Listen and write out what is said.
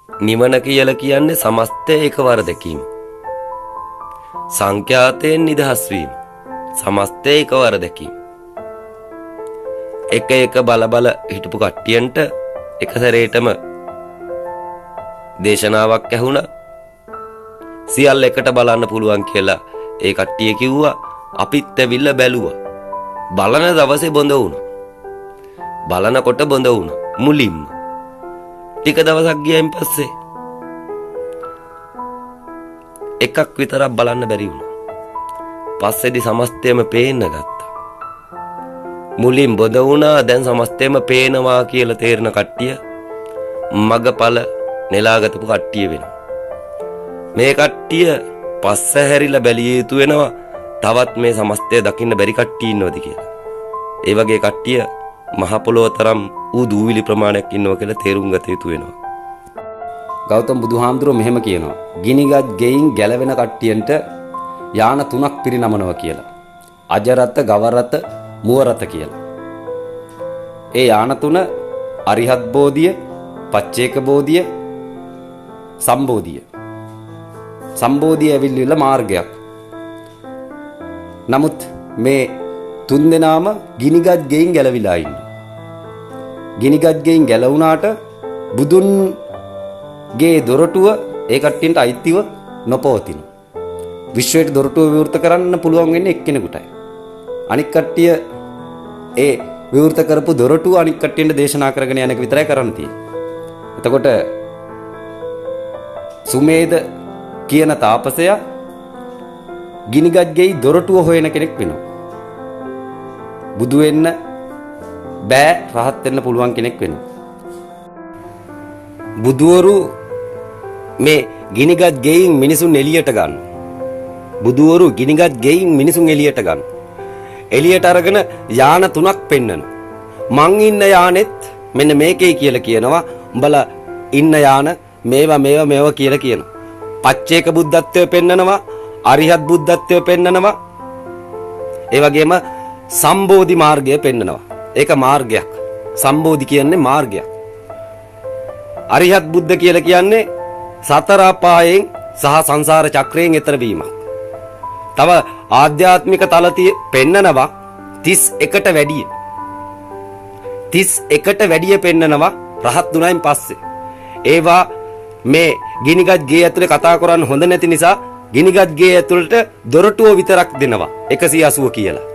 නිවන කියලා කියන්නේ සමස්තය එකවර දැකීම. සංඛ්‍යාතයෙන් නිදහස් වීම. සමස්තය එකවර දැකීම. එක එක බල හිටපු කට්ටියන්ට එක සැරේටම දේශනාවක් ඇහුණා. සියල්ල එකට බලන්න පුළුවන් කියලා ඒ කට්ටිය කිව්වා. අපිත් ඇවිල්ලා බැලුවා. බලන දවසේ බොඳ වුණා. බලනකොට බොඳ වුණා. මුලින්ම ටික දවසක් ගියයින් පස්සේ එකක් විතරක් බලන්න බැරි වුණා. පස්සේදී සමස්තයම පේන්න ගත්තා. මුලින් බොඳ වුණා, දැන් සමස්තයම පේනවා කියලා තේරෙන කට්ටිය මගපල නෙලාගතපු කට්ටිය වෙනවා. මේ කට්ටිය පස්ස හැරිලා බැලිය යුතු වෙනවා. තවත් මේ සමස්තය දකින්න බැරි කට්ටිය ඉන්නවද කියලා. ඒ වගේ කට්ටිය මහ පොළොව තරම් ඌ දූවිලි ප්‍රමාණයක් ඉන්නවා කියලා තේරුම් ගත යුතු වෙනවා. ගෞතම බුදුහාමුදුරුවෝ මෙහෙම කියනවා. ගිනිගත් ගෙයින් ගැලවෙන කට්ටියන්ට යාන 3ක් පිරිනමනවා කියලා. අජරත, ගවරත, මුවරත කියලා. ඒ යාන 3 අරිහත් බෝධිය, පච්චේක බෝධිය, සම්බෝධිය. සම්බෝධිය ඇවිල්ලා මාර්ගයක්. නමුත් මේ තුන් දෙනාම ගිනිගත් ගෙයින් ගැලවිලා ඉන්නේ. ගිනිගත් ගෙයින් ගැලවුණාට බුදුන්ගේ දොරටුව ඒ කට්ටියන්ට අයිතිව නොපවතින. විශ්වයට දොරටුව විවෘත කරන්න පුළුවන් වෙන්නේ එක්කෙනෙකුටයි. අනික් කට්ටිය ඒ විවෘත කරපු දොරටුව අනික් කට්ටියන්ට දේශනා කරගෙන යන එක විතරයි කරන්න තියෙන්නේ. එතකොට සුමේද කියන තාපසයා ගිනිගත් ගෙයි දොරටුව හොයන කෙනෙක් වෙනවා. බුදු වෙන්න බෑ, රහත් වෙන්න පුළුවන් කෙනෙක් වෙනවා. බුදුවරු මේ ගිනිගත් ගෙයින් මිනිසුන් එළියට ගන්න. බුදුවරු ගිනිගත් ගෙයින් මිනිසුන් එළියට ගන්න. එළියට අරගෙන යාන 3ක් පෙන්වනවා. මං ඉන්න යානෙත් මෙන්න මේකේ කියලා කියනවා. උඹලා ඉන්න යාන මේවා කියලා කියනවා. පච්චේක බුද්ධත්වය පෙන්නනවා, අරිහත් බුද්ධත්වය පෙන්නනවා. ඒ වගේම සම්බෝධි මාර්ගය පෙන්නනවා. ඒක මාර්ගයක්. සම්බෝධි කියන්නේ මාර්ගයක්. අරිහත් බුද්ධ කියලා කියන්නේ සතර අපායෙන් සහ සංසාර චක්‍රයෙන් එතර වීමක්. තව ආධ්‍යාත්මික තලතිය පෙන්නනවා 31ට වැඩිය. 31ට වැඩිය පෙන්නනවා රහත් දුනයින් පස්සේ. ඒවා මේ ගිනිගත් ගේ ඇතුලේ කතා කරන්න හොඳ නැති නිසා ගිනිගත් ගේ ඇතුළට දොරටුව විතරක් දෙනවා 180 කියලා.